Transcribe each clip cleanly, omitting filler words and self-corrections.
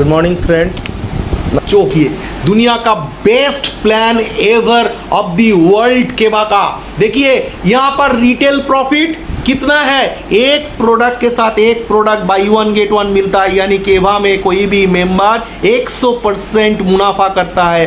Good morning friends. चौकिए दुनिया का best plan ever of the world केवा का। देखिए यहां पर रिटेल प्रॉफिट कितना है, एक प्रोडक्ट के साथ एक product by one get one मिलता है, यानी केवा में कोई भी मेंबर 100% मुनाफा करता है।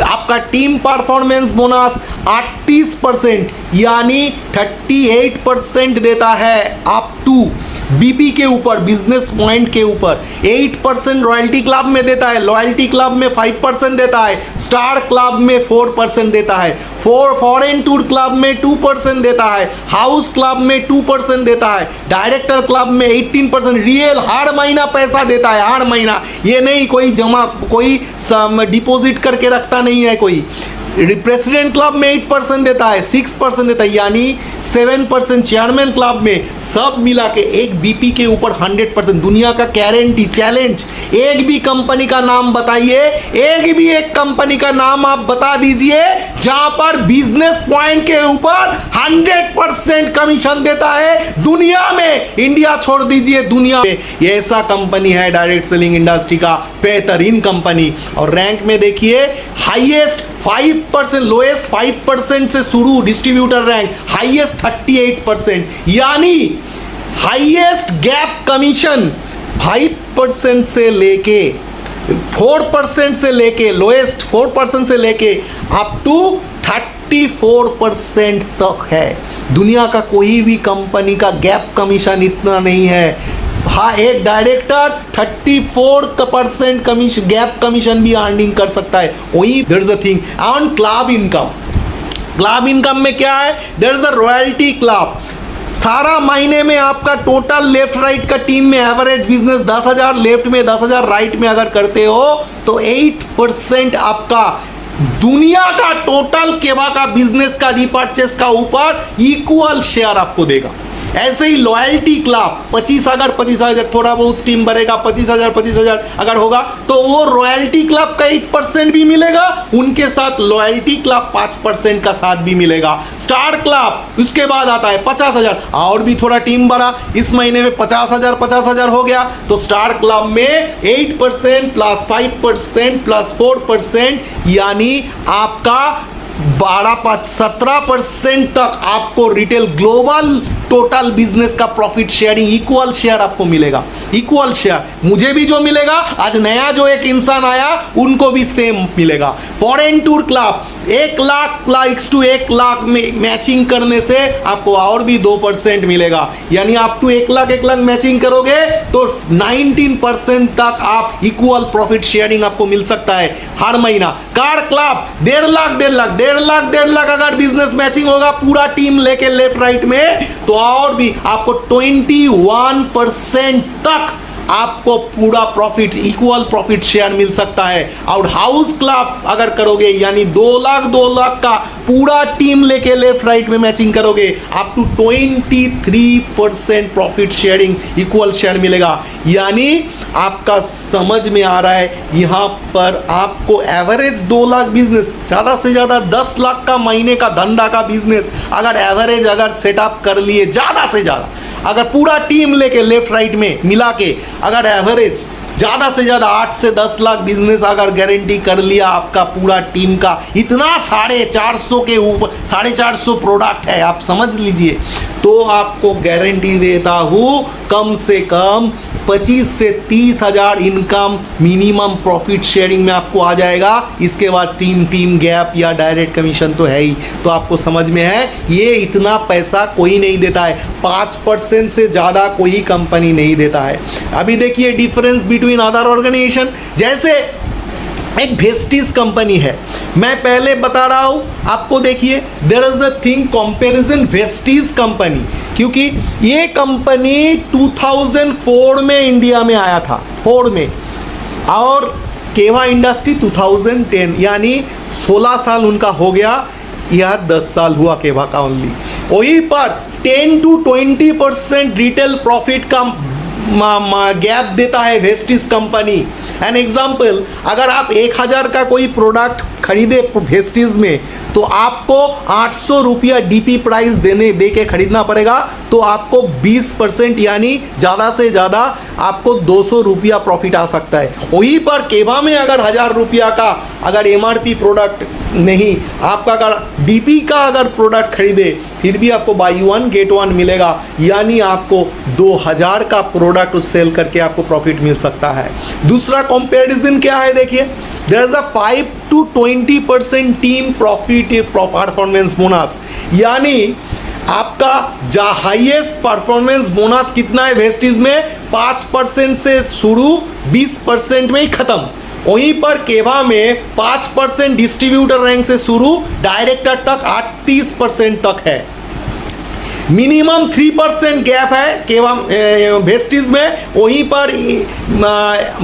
आपका टीम परफॉर्मेंस बोनस 38% यानी 38% देता है अप टू बीपी के ऊपर, बिजनेस पॉइंट के ऊपर। 8% रॉयल्टी क्लब में देता है, लॉयल्टी क्लब में 5% देता है, स्टार क्लब में 4% देता है, फॉरेन टूर क्लब में 2% देता है, हाउस क्लब में 2% देता है, डायरेक्टर क्लब में 18%। रियल हर महीना पैसा देता है, हर महीना। ये नहीं कोई जमा, कोई डिपॉजिट करके रखता नहीं है कोई। प्रेसिडेंट क्लब में 8% देता है, 6% देता है, यानी 7% चेयरमैन क्लब में। सब मिला के एक बीपी के ऊपर 100%। दुनिया का गारंटी चैलेंज, एक भी कंपनी का नाम बताइए, एक कंपनी का नाम आप बता दीजिए जहां पर बिजनेस पॉइंट के ऊपर 100% कमीशन देता है दुनिया में। इंडिया छोड़ दीजिए, दुनिया में ये ऐसा कंपनी है डायरेक्ट सेलिंग इंडस्ट्री का बेहतरीन कंपनी। और रैंक में देखिए हाईएस्ट 5%, लोएस्ट 5% से शुरू डिस्ट्रीब्यूटर रैंक, हाईएस्ट 38%, यानी हाईएस्ट गैप कमीशन 5% से लेके 4% से लेके, लोएस्ट 4% से लेके अप टू 34% तक है। दुनिया का कोई भी कंपनी का गैप कमीशन इतना नहीं है। हाँ, एक डायरेक्टर 34% कमीशन, गैप कमीशन भी अर्निंग कर सकता है। वही there is a thing on club income. Club income में क्या है, there is a royalty club. सारा महीने में आपका टोटल लेफ्ट राइट का टीम में एवरेज बिजनेस 10,000, लेफ्ट में 10,000, राइट में अगर करते हो तो 8% आपका दुनिया का टोटल केवा का बिजनेस का रिपर्चेस का ऊपर इक्वल शेयर आपको देगा। ऐसे ही लॉयल्टी क्लब 25 अगर थोड़ा बहुत टीम बढ़ेगा, 25,000 अगर होगा तो वो रॉयल्टी क्लब का 8% भी मिलेगा, उनके साथ लॉयल्टी क्लब 5% का साथ भी मिलेगा। स्टार क्लब उसके बाद आता है 50,000, और भी थोड़ा टीम बढ़ा, इस महीने में 50,000 हो गया, तो स्टार क्लब में 8% प्लस 5% प्लस 4%, यानी आपका 17% तक आपको रिटेल ग्लोबल टोटल बिजनेस का प्रॉफिट शेयरिंग इक्वल शेयर आपको मिलेगा। इक्वल शेयर मुझे भी जो मिलेगा, आज नया जो एक इंसान आया उनको भी सेम मिलेगा। Foreign tour club 1 lakh plus two 1 lakh में मैचिंग करने से आपको और भी 2% मिलेगा, यानी आप टू 1 लाख मैचिंग करोगे तो 19% तक आप इक्वल प्रॉफिट शेयरिंग आपको मिल सकता है हर महीना। कार क्लब 1.5 लाख अगर बिजनेस मैचिंग होगा पूरा टीम लेके लेफ्ट राइट में, तो और भी आपको 21% तक आपको पूरा प्रॉफिट, इक्वल प्रॉफिट शेयर मिल सकता है। और हाउस क्लब अगर करोगे, यानी 2 लाख का पूरा टीम लेके लेफ्ट राइट में मैचिंग करोगे, up to 23% profit sharing equal share मिलेगा। यानी आपका समझ में आ रहा है, यहां पर आपको एवरेज 2 लाख बिजनेस, ज्यादा से ज्यादा 10 लाख का महीने का धंधा का बिजनेस अगर एवरेज अगर सेटअप कर लिए, ज्यादा से ज्यादा अगर पूरा टीम लेके लेफ्ट राइट में मिला के अगर एवरेज ज्यादा से ज्यादा 8 से 10 लाख बिजनेस अगर गारंटी कर लिया आपका पूरा टीम का, इतना 450 के ऊपर 450 प्रोडक्ट है, आप समझ लीजिए, तो आपको गारंटी देता हूं कम से कम 25 से 30,000 इनकम मिनिमम प्रॉफिट शेयरिंग में आपको आ जाएगा। इसके बाद टीम गैप या डायरेक्ट कमीशन तो है ही। तो आपको समझ में है, ये इतना पैसा कोई नहीं देता है, 5% से ज़्यादा कोई कंपनी नहीं देता है। अभी देखिए डिफरेंस बिटवीन अदर ऑर्गेनाइजेशन, जैसे एक वेस्टीज कंपनी है, मैं पहले बता रहा हूं आपको। देखिए there is a thing comparison Vestige company, क्योंकि ये कंपनी 2004 में इंडिया में आया था, 4 में, और केवा इंडस्ट्री 2010, यानी 16 साल उनका हो गया, या 10 साल हुआ केवा का ओनली। वहीं पर 10 to 20% रिटेल प्रॉफिट का गैप देता है वेस्टीज कंपनी। एन एग्जाम्पल, अगर आप 1,000 का कोई प्रोडक्ट खरीदे वेस्टीज में तो आपको 800 रुपया डीपी प्राइस दे के खरीदना पड़ेगा, तो आपको 20% यानी ज़्यादा से ज़्यादा आपको 200 रुपया प्रॉफिट आ सकता है। वहीं पर केवा में अगर 1000 रुपया का अगर एमआरपी प्रोडक्ट नहीं, आपका अगर डीपी का अगर प्रोडक्ट खरीदे फिर भी आपको बाई 1 गेट 1 मिलेगा, यानी आपको 2000 का प्रोडक्ट सेल करके आपको प्रॉफिट मिल सकता है। दूसरा कंपैरिजन क्या है, देखिए there is a 5 to 20% team profit performance bonus, यानी आपका जो हाईएस्ट परफॉर्मेंस बोनस कितना है वेस्टीज में, 5% से शुरू 20% में ही खत्म। वहीं पर केवा में 5% डिस्ट्रीब्यूटर रैंक से शुरू डायरेक्टर तक 38% तक है। मिनिमम 3% गैप है केवा वेस्टीज में, वहीं पर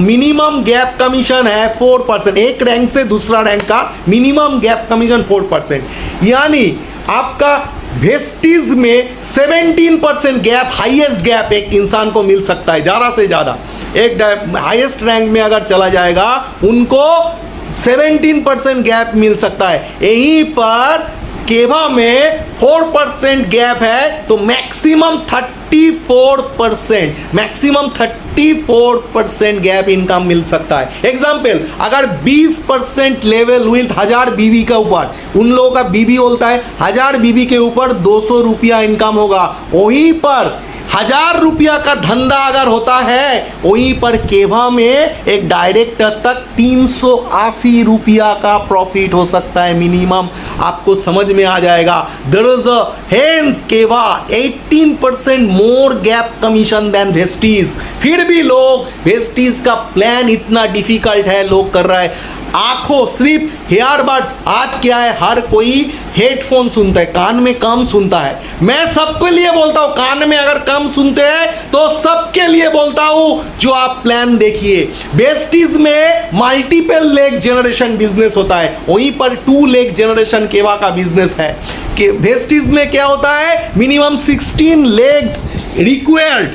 मिनिमम गैप कमीशन है 4%। एक रैंक से दूसरा रैंक का मिनिमम गैप कमीशन 4%, यानी आपका वेस्टीज में 17% गैप, हाईएस्ट गैप एक इंसान को मिल सकता है ज़्यादा से ज़्यादा। एक हाईएस्ट रैंक में अगर चला जाएगा उनको 17% गैप मिल सकता है। यहीं पर केवा में 4% गैप है तो मैक्सिमम 34% गैप इनकम मिल सकता है। एग्जाम्पल, अगर 20% लेवल विथ 1000 बीबी के ऊपर, उन लोगों का बीबी होता है 1000 बीबी के ऊपर 200 रुपया इनकम होगा। वहीं पर 1000 रुपया का धंधा अगर होता है, वहीं पर केवा में एक डायरेक्टर तक 380 रुपया का प्रॉफिट हो सकता है मिनिमम, आपको समझ में आ जाएगा। देयर इज हेंस केवा 18% मोर गैप कमीशन देन वेस्टीज। फिर भी लोग वेस्टीज का प्लान इतना डिफिकल्ट है, लोग कर रहा है। आंखों सिर्फ हेयरबड्स, आज क्या है हर कोई हेडफोन सुनता है, कान में कम सुनता है। मैं सबके लिए बोलता हूं, कान में अगर कम सुनते हैं तो सबके लिए बोलता हूं, जो आप प्लान देखिए। वेस्टीज में मल्टीपल लेग जनरेशन बिजनेस होता है, वहीं पर 2 लेग जनरेशन केवा का बिजनेस है। कि वेस्टीज में क्या होता है, minimum 16 legs required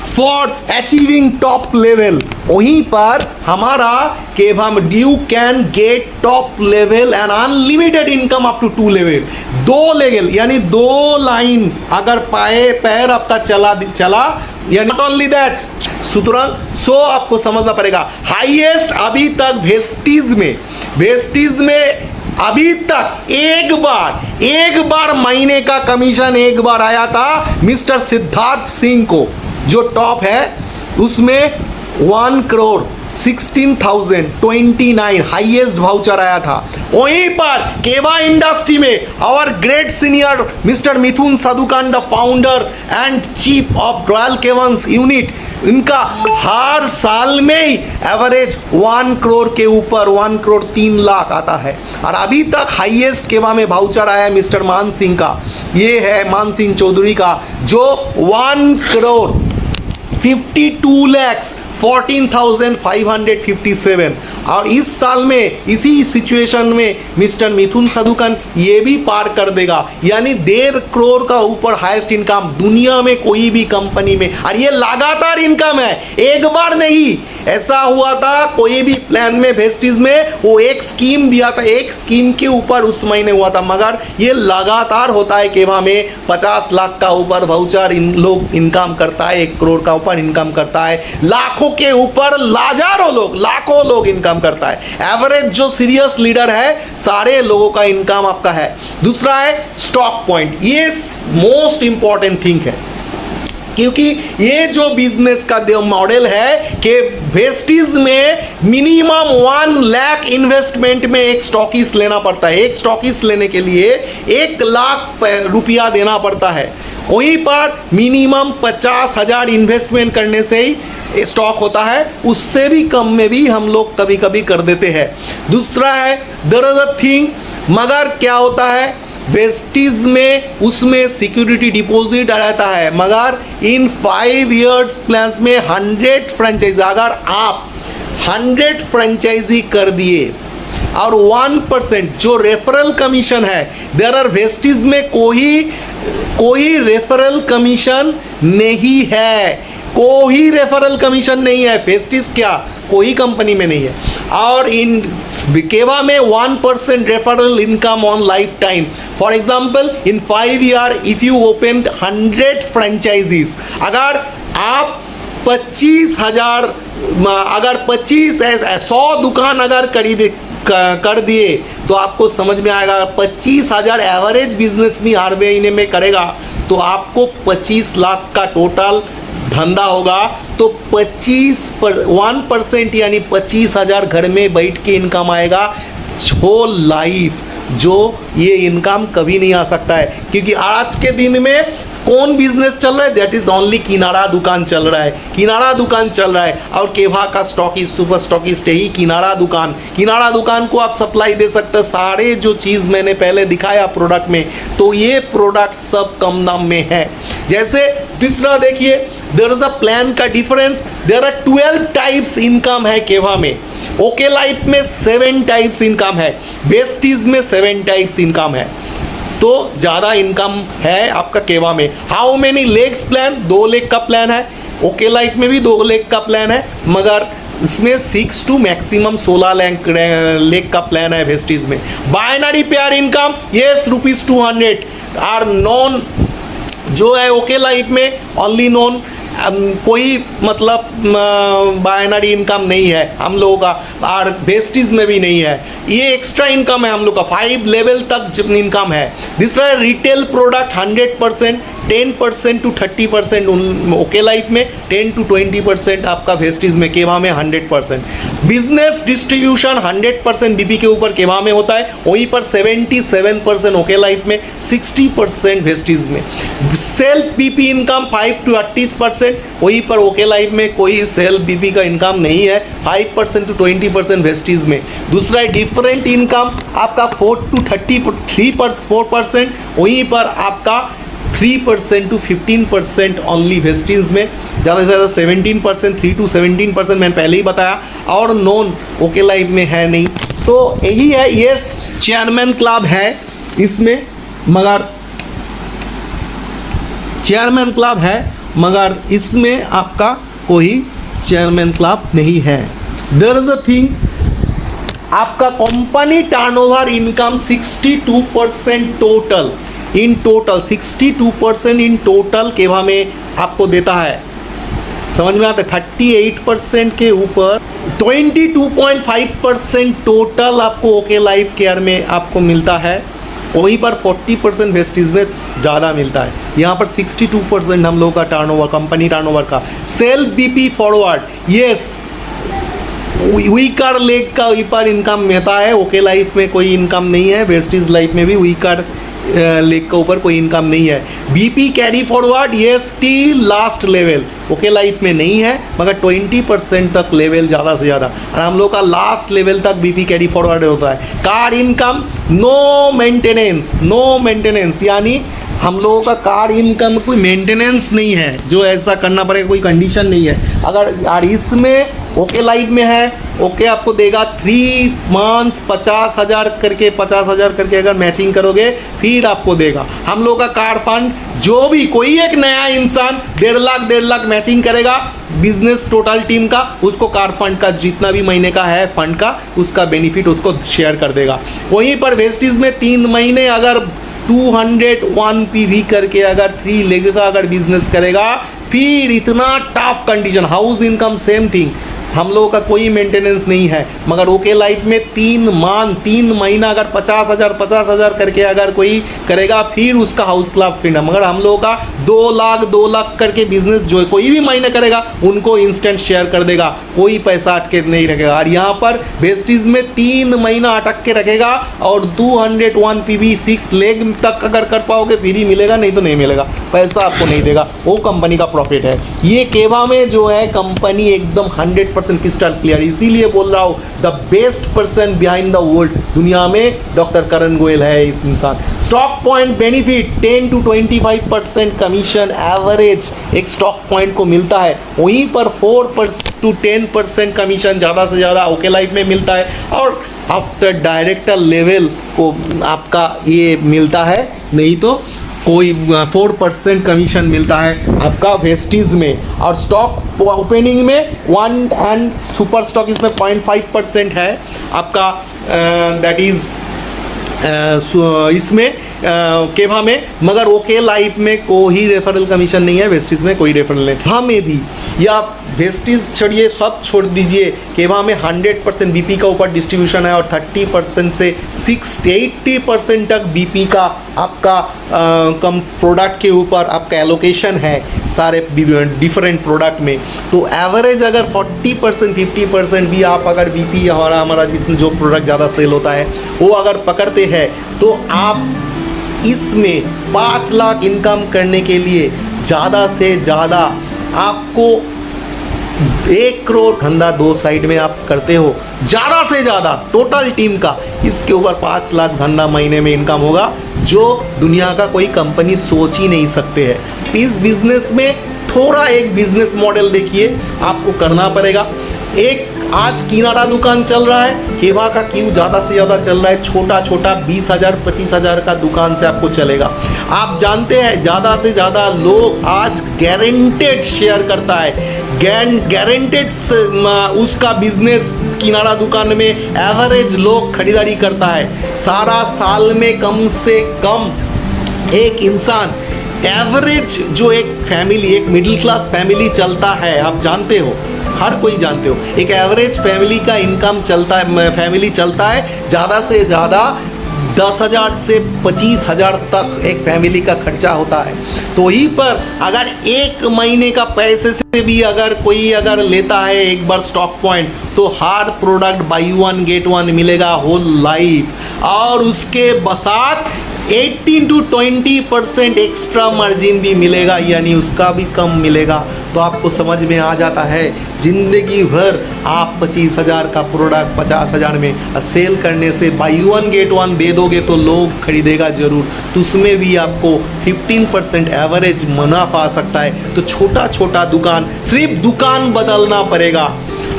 for achieving top level. वहीं पर हमारा केवा में you can get top level and unlimited income up to 2 level. 2 level यानी 2 लाइन अगर पैर आपका चला या नॉट ओनली दैट, सुतरां सो आपको समझना पड़ेगा। हाईएस्ट अभी तक वेस्टीज में अभी तक एक बार महीने का कमीशन एक बार आया था मिस्टर सिद्धार्थ सिंह को, जो टॉप है उसमें 1,16,029 हाईएस्ट वाउचर आया था। वहीं पर केवा इंडस्ट्री में our great senior mister Mithun Sadhukhan, the founder and chief of Royal केवंस यूनिट, इनका हर साल में ही एवरेज 1 करोड़ के ऊपर 1 करोड़ 3 लाख आता है। और अभी तक हाईएस्ट केवा में वाउचर आया है मिस्टर मान सिंह का, ये है मान सिंह चौधरी का, जो 1 करोड़ 52 lakhs 14,557। और इस साल में इसी सिचुएशन में मिस्टर मिथुन साधुकान ये भी पार कर देगा, यानी 1.5 करोड़ का ऊपर हाईएस्ट इनकम दुनिया में कोई भी कंपनी में। और ये लगातार इनकम है, एक बार नहीं। ऐसा हुआ था कोई भी प्लान में वेस्टीज में वो एक स्कीम दिया था, एक स्कीम के ऊपर उस महीने हुआ था, मगर ये लगातार होता है। केवा में 50 लाख का ऊपर वाउचर इन लोग इनकम करता है, 1 करोड़ का ऊपर इनकम करता है, लाखों के ऊपर लाखों लोग इनकम करता है। एवरेज जो सीरियस लीडर है सारे लोगों का इनकम आपका है। दूसरा है स्टॉक पॉइंट, ये मोस्ट इंपॉर्टेंट थिंग है, क्योंकि ये जो बिजनेस का मॉडल है कि वेस्टीज में मिनिमम 1 लाख इन्वेस्टमेंट में एक स्टॉकिस्ट लेना पड़ता है। एक स्टॉकिस्ट लेने के लिए 1 लाख रुपया देना पड़ता है। वहीं पर मिनिमम 50,000 इन्वेस्टमेंट करने से ही स्टॉक होता है, उससे भी कम में भी हम लोग कभी कभी कर देते हैं। दूसरा है देयर इज अ थिंग, मगर क्या होता है वेस्टीज में उसमें सिक्योरिटी डिपॉजिट रहता है, मगर इन 5 इयर्स प्लान में 100 फ्रेंचाइजी, अगर आप 100 फ्रेंचाइजी कर दिए और 1% जो रेफरल कमीशन है, देयर आर वेस्टीज में कोई रेफरल कमीशन नहीं है। कोई रेफरल कमीशन नहीं है। फेस्टिज क्या, कोई कंपनी में नहीं है। और इन केवा में 1% referral income on life time. For example in 5 year if you open 100 franchises, अगर आप 25,000 अगर 100 दुकान अगर कर दिए तो आपको समझ में आएगा 25,000 एवरेज बिजनेस भी हर महीने में करेगा तो आपको 25 लाख का टोटल धंधा होगा। तो 1% यानी 25,000 घर में बैठ के इनकम आएगा होल लाइफ, जो ये इनकम कभी नहीं आ सकता है। क्योंकि आज के दिन में कौन बिजनेस चल रहा है, दैट इज ओनली किनारा दुकान चल रहा है, किनारा दुकान चल रहा है। और केवा का स्टॉकिस्ट, सुपर स्टॉकिस्ट ही किनारा दुकान को आप सप्लाई दे सकते हैं सारे जो चीज़ मैंने पहले दिखाया प्रोडक्ट में। तो ये प्रोडक्ट सब कम दाम में है। जैसे तीसरा देखिए, देयर इज अ प्लान का difference. There are 12 types income है केवा में। ओके लाइफ में 7 टाइप्स इनकम है, वेस्टीज में 7 टाइप्स इनकम है। तो ज़्यादा इनकम है आपका केवा में। How many legs plan, 2 leg का प्लान है। ओके लाइफ में भी 2 लेग का प्लान है, मगर इसमें 6 टू मैक्सिमम 16 लेग का प्लान है वेस्टीज में। बाइनरी पेयर इनकम ये ₹200 और नॉन जो है ओके लाइफ में ओनली नॉन, कोई मतलब बाइनरी इनकम नहीं है हम लोगों का, और वेस्टीज में भी नहीं है। ये एक्स्ट्रा इनकम है हम लोग का, 5 लेवल तक इनकम है। दूसरा retail product 100%, 10% to 30% okay life में, 10 to 20% आपका वेस्टीज में, केवा में 100%। बिजनेस डिस्ट्रीब्यूशन 100% बीपी के ऊपर केवा में होता है, वहीं पर 77% ओके लाइफ में, 60% वेस्टीज में। सेल्फ बीपी इनकम 5 to 30%, वहीं पर ओके लाइफ में कोई सेल्फ बीपी का इनकम नहीं है, 5% to 20% वेस्टीज में। दूसरा है डिफरेंट इनकम आपका 4 to 4%, वहीं पर आपका 3% to 15% ओनली वेस्टीज में। ज़्यादा से ज़्यादा 17%, 3 to 17% मैंने पहले ही बताया, और नॉन ओके लाइफ में है नहीं। तो यही है, ये चेयरमैन क्लब है इसमें, मगर चेयरमैन क्लब है मगर इसमें आपका कोई चेयरमैन क्लब नहीं है। देयर इज अ थिंग, आपका company turnover income 62% total, in total 62% in total केवा में आपको देता है। समझ में आता है? 38% के ऊपर 22.5% टोटल आपको ओके लाइफ केयर में आपको मिलता है, वहीं पर 40% वेस्टीज में ज़्यादा मिलता है। यहाँ पर 62% हम लोग का टर्नओवर, कंपनी टर्नओवर का। Self BP forward, yes weaker leg का ऊपर इनकम मिलता है, ओके लाइफ में कोई इनकम नहीं है, वेस्टीज लाइफ में भी वीकर लेग का ऊपर कोई इनकम नहीं है। बीपी कैरी फॉरवर्ड ये still last level, okay life में नहीं है, मगर 20% तक लेवल ज़्यादा से ज़्यादा, और हम लोग का लास्ट लेवल तक बीपी कैरी फॉरवर्ड होता है। कार इनकम नो मेंटेनेंस, यानी हम लोगों का कार इनकम में कोई मेंटेनेंस नहीं है, जो ऐसा करना पड़ेगा, कोई कंडीशन नहीं है। अगर यार इसमें ओके लाइफ में है, ओके आपको देगा 3 मंथ्स 50,000 करके अगर मैचिंग करोगे फिर आपको देगा। हम लोग का कार फंड, जो भी कोई एक नया इंसान 1.5 लाख मैचिंग करेगा बिजनेस टोटल टीम का, उसको कार फंड का जितना भी महीने का है फंड का, उसका बेनिफिट उसको शेयर कर देगा। वहीं पर वेस्टीज में 3 महीने अगर 201 PV करके अगर 3 लेग का अगर बिजनेस करेगा, फिर इतना tough condition, house income same thing, हम लोगों का कोई मेंटेनेंस नहीं है। मगर ओके लाइफ में 3 महीना अगर 50,000 करके अगर कोई करेगा, फिर उसका हाउस क्लब फ्रीडम। मगर हम लोगों का 2 लाख करके बिजनेस जो कोई भी महीने करेगा उनको इंस्टेंट शेयर कर देगा, कोई पैसा अटके नहीं रखेगा। और यहाँ पर वेस्टीज में 3 महीना अटक के रखेगा, और 201 PV 6 लेग तक अगर कर पाओगे फिर ही मिलेगा, नहीं तो नहीं मिलेगा, पैसा आपको नहीं देगा, वो कंपनी का प्रॉफिट है। ये केवा में जो है कंपनी एकदम 100% क्रिस्टल क्लियर, इसीलिए बोल रहा हूँ the best person behind the world दुनिया में डॉक्टर करण गोयल है इस इंसान। Stock point benefit 10 to 25% commission average एक स्टॉक पॉइंट को मिलता है, वहीं पर 4 to 10% कमीशन ज़्यादा से ज़्यादा ओके लाइफ में मिलता है, और आफ्टर डायरेक्टर लेवल को आपका ये मिलता है, नहीं तो कोई 4% कमीशन मिलता है आपका वेस्टीज में, और स्टॉक ओपनिंग में 1 एंड सुपर स्टॉक इसमें 0.5% है आपका, दैट इज़ इसमें केभा में, मगर ओके लाइफ में कोई रेफरल कमीशन नहीं है, वेस्टीज में कोई रेफरल नहीं। केभा में भी, या वेस्टीज छोड़िए, सब छोड़ दीजिए, केभा में 100% बीपी का ऊपर डिस्ट्रीब्यूशन है, और 30% से 80% तक बीपी का आपका कम प्रोडक्ट के ऊपर आपका एलोकेशन है सारे डिफरेंट प्रोडक्ट में। तो एवरेज अगर 40% 50% भी आप अगर बीपी हमारा जितना जो प्रोडक्ट ज़्यादा सेल होता है वो अगर पकड़ते हैं, तो आप इसमें 5 लाख इनकम करने के लिए ज़्यादा से ज़्यादा आपको 1 करोड़ धंधा 2 साइड में आप करते हो, ज़्यादा से ज़्यादा टोटल टीम का इसके ऊपर 5 लाख धंधा महीने में इनकम होगा, जो दुनिया का कोई कंपनी सोच ही नहीं सकते हैं। इस बिजनेस में थोड़ा एक बिजनेस मॉडल देखिए आपको करना पड़ेगा। एक आज किनारा दुकान चल रहा है, केभा का क्यों ज़्यादा से ज़्यादा चल रहा है, छोटा छोटा 20,000 25,000 का दुकान से आपको चलेगा। आप जानते हैं ज़्यादा से ज़्यादा लोग आज गारंटेड शेयर करता है, गारंटेड उसका बिजनेस किनारा दुकान में एवरेज लोग खरीदारी करता है। सारा साल में कम से कम एक इंसान एवरेज जो एक फैमिली, एक मिडिल क्लास फैमिली चलता है, आप जानते हो, हर कोई जानते हो, एक एवरेज फैमिली का इनकम चलता है, फैमिली चलता है ज़्यादा से ज़्यादा 10,000 से 25,000 तक एक फैमिली का खर्चा होता है। तो वहीं पर अगर 1 महीने का पैसे से भी अगर कोई अगर लेता है एक बार स्टॉक पॉइंट, तो हर प्रोडक्ट बाई 1 गेट 1 मिलेगा होल लाइफ, और उसके साथ 18 to 20% एक्स्ट्रा मार्जिन भी मिलेगा, यानी उसका भी कम मिलेगा। तो आपको समझ में आ जाता है, ज़िंदगी भर आप 25,000 का प्रोडक्ट 50,000 में सेल करने से बाई 1 गेट 1 दे दोगे तो लोग खरीदेगा ज़रूर, तो उसमें भी आपको 15% एवरेज मुनाफा आ सकता है। तो छोटा छोटा दुकान, सिर्फ दुकान बदलना पड़ेगा।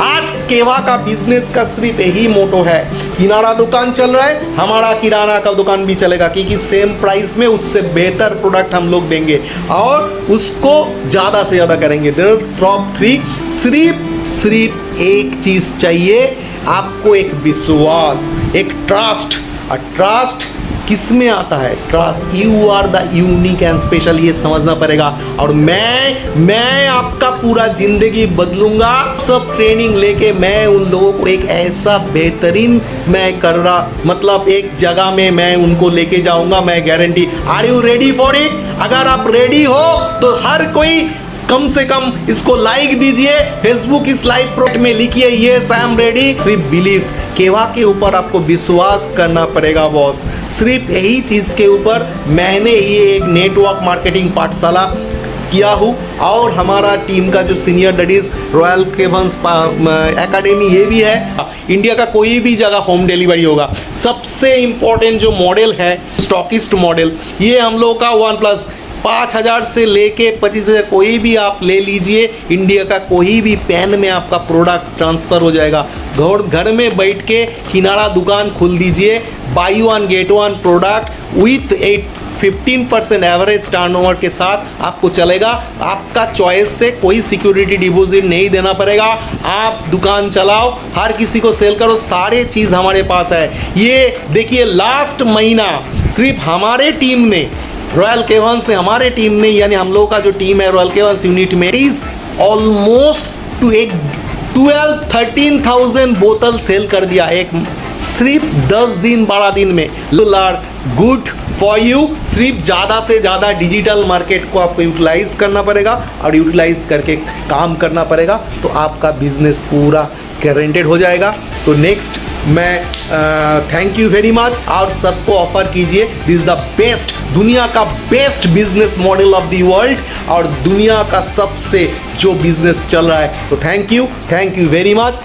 आज केभा का बिजनेस का सिर्फ यही मोटो है, किनारा दुकान चल रहा है, हमारा किराना का दुकान भी चलेगा, क्योंकि सेम प्राइस में उससे बेहतर प्रोडक्ट हम लोग देंगे और उसको ज़्यादा से ज़्यादा करेंगे। टॉप 3 सिर्फ एक चीज़ चाहिए आपको, एक विश्वास, एक ट्रस्ट। और ट्रस्ट किस में आता है? Trust, you are the unique and special, ये समझना पड़ेगा। और मैं आपका पूरा जिंदगी बदलूंगा। सब ट्रेनिंग लेके मैं उन लोगों को एक ऐसा बेहतरीन मैं कर रहा, मतलब एक जगह में मैं उनको लेके जाऊंगा, मैं guarantee. Are you ready for it? अगर आप रेडी हो तो हर कोई कम से कम इसको लाइक दीजिए, फेसबुक इस लाइव प्रोजेक्ट में लिखिए यस आई एम रेडी। सिर्फ बिलीव, केभा के ऊपर आपको विश्वास करना पड़ेगा बॉस। सिर्फ यही चीज़ के ऊपर मैंने ये एक नेटवर्क मार्केटिंग पाठशाला किया हूँ, और हमारा टीम का जो सीनियर दैट इज रॉयल केवंस एकेडमी ये भी है। इंडिया का कोई भी जगह होम डिलीवरी होगा। सबसे इम्पोर्टेंट जो मॉडल है स्टॉकिस्ट मॉडल, ये हम लोग का 5,000 से लेके 25,000 कोई भी आप ले लीजिए, इंडिया का कोई भी पेन में आपका प्रोडक्ट ट्रांसफ़र हो जाएगा। घर में बैठ के किनारा दुकान खोल दीजिए, buy 1 get 1 product with 15% average turnover के साथ आपको चलेगा। आपका चॉइस से कोई सिक्योरिटी डिपॉजिट नहीं देना पड़ेगा। आप दुकान चलाओ, हर किसी को सेल करो, सारे चीज़ हमारे पास है। ये देखिए लास्ट महीना सिर्फ हमारे टीम ने, रॉयल केवंस से हमारे टीम ने, यानी हम लोगों का जो टीम है रॉयल केवंस यूनिट में, इज ऑलमोस्ट टू एक 12-13,000 बोतल सेल कर दिया एक सिर्फ 10 दिन 12 दिन में। Good for you. सिर्फ ज़्यादा से ज़्यादा डिजिटल मार्केट को आपको यूटिलाइज करना पड़ेगा, और यूटिलाइज करके काम करना पड़ेगा, तो आपका बिजनेस पूरा गारंटेड हो जाएगा। तो नेक्स्ट मैं थैंक यू वेरी मच, और सबको ऑफर कीजिए, दिस इज द बेस्ट, दुनिया का best business model of the world, और दुनिया का सबसे जो बिजनेस चल रहा है। तो थैंक यू वेरी मच।